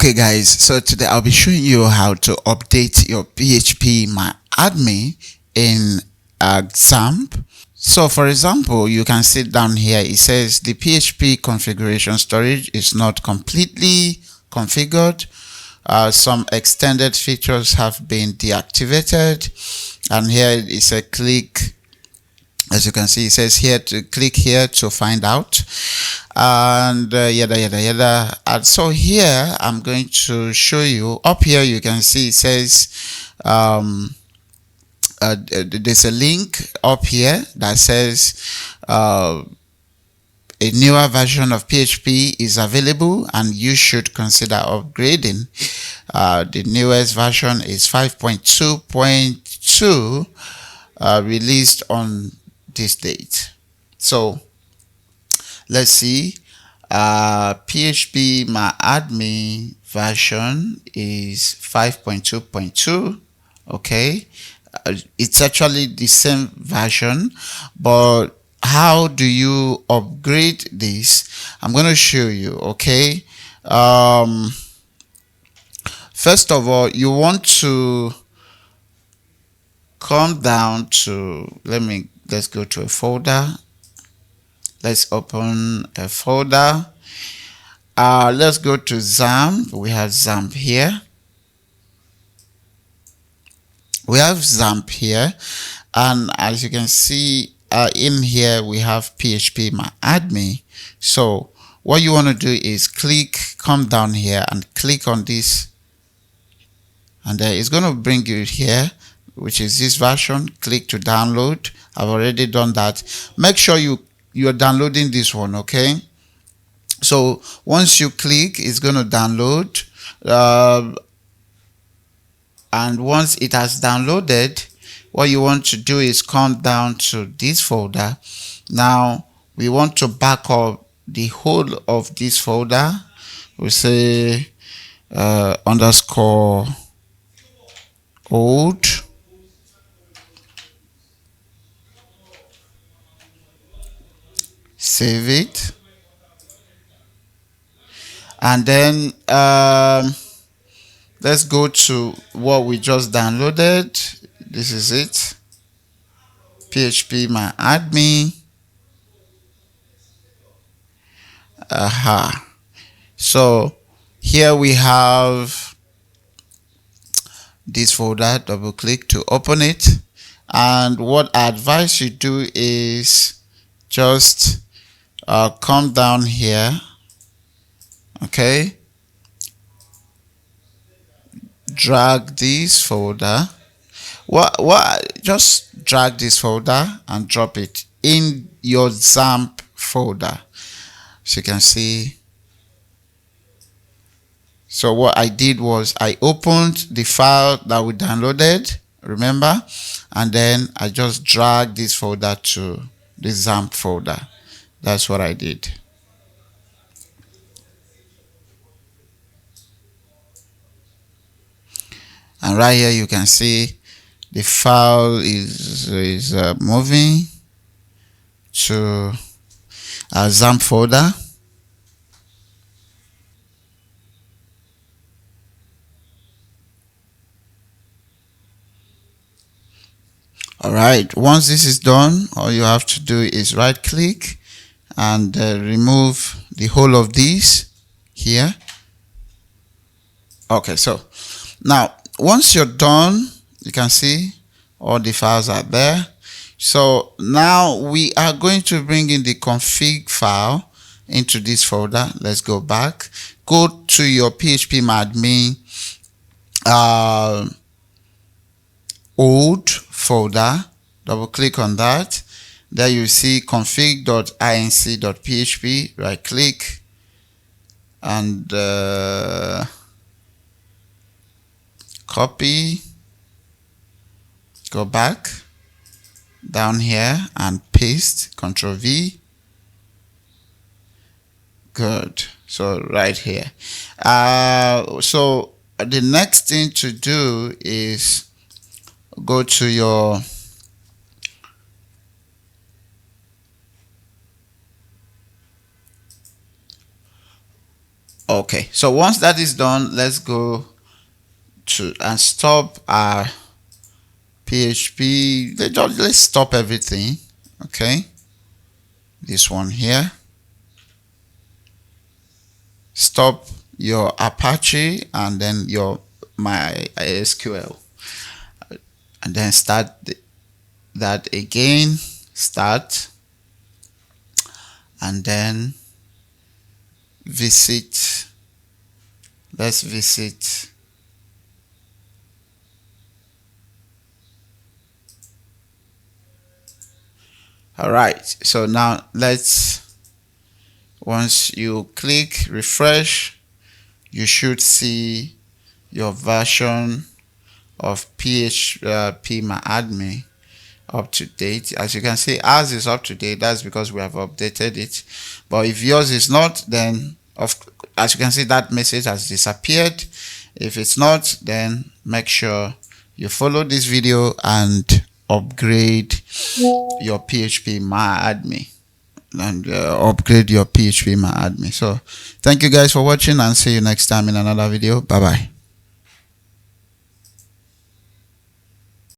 Okay guys, so today I'll be showing you how to update your PhpMyAdmin in XAMPP. So for example, you can see down here, it says the PHP configuration storage is not completely configured. Some extended features have been deactivated, and here is a click. As you can see, it says here to click here to find out, and yada yada yada. And so here I'm going to show you. Up here you can see it says there's a link up here that says a newer version of PHP is available and you should consider upgrading. The newest version is 5.2.2, released on this date. So let's see. PhpMyAdmin version is 5.2.2. okay, it's actually the same version, but how do you upgrade this? I'm going to show you. Okay, first of all, you want to come down to, let's go to a folder. Let's open a folder. Let's go to XAMPP. We have XAMPP here. We have XAMPP here, and as you can see, in here we have PhpMyAdmin. So what you want to do is come down here and click on this, and then it's going to bring you here, which is this version. Click to download. I've already done that. Make sure you're downloading this one. Okay, so once you click, it's going to download, and once it has downloaded, what you want to do is come down to this folder. Now we want to back up the whole of this folder. We say underscore old, save it, and then let's go to what we just downloaded. This is it, PhpMyAdmin. So here we have this folder. Double click to open it, and what I advise you do is just come down here. Okay, drag this folder. Just drag this folder and drop it in your XAMPP folder, so you can see. So what I did was I opened the file that we downloaded, remember, and then I just dragged this folder to the XAMPP folder. That's what I did. And right here you can see the file is moving to our XAMPP folder. Alright, once this is done, all you have to do is right click and remove the whole of this here. Okay, so now once you're done, you can see all the files are there. So now we are going to bring in the config file into this folder. Let's go back. Go to your PhpMyAdmin old folder. Double click on that. There you see config.inc.php. Right click and copy. Go back down here and paste. Ctrl V. Good. So right here. So the next thing to do is go to your Okay, so once that is done, let's go to and stop our PHP. Let's stop everything. Okay, this one here. Stop your Apache and then your MySQL, and then start that again. Start, and then visit. Let's visit. All right, so now once you click refresh, you should see your version of PhpMyAdmin up to date. As you can see, ours is up to date. That's because we have updated it. But if yours is not, then as you can see, that message has disappeared. If it's not, then make sure you follow this video and upgrade your PhpMyAdmin and upgrade your PhpMyAdmin. So thank you guys for watching, and see you next time in another video. Bye bye.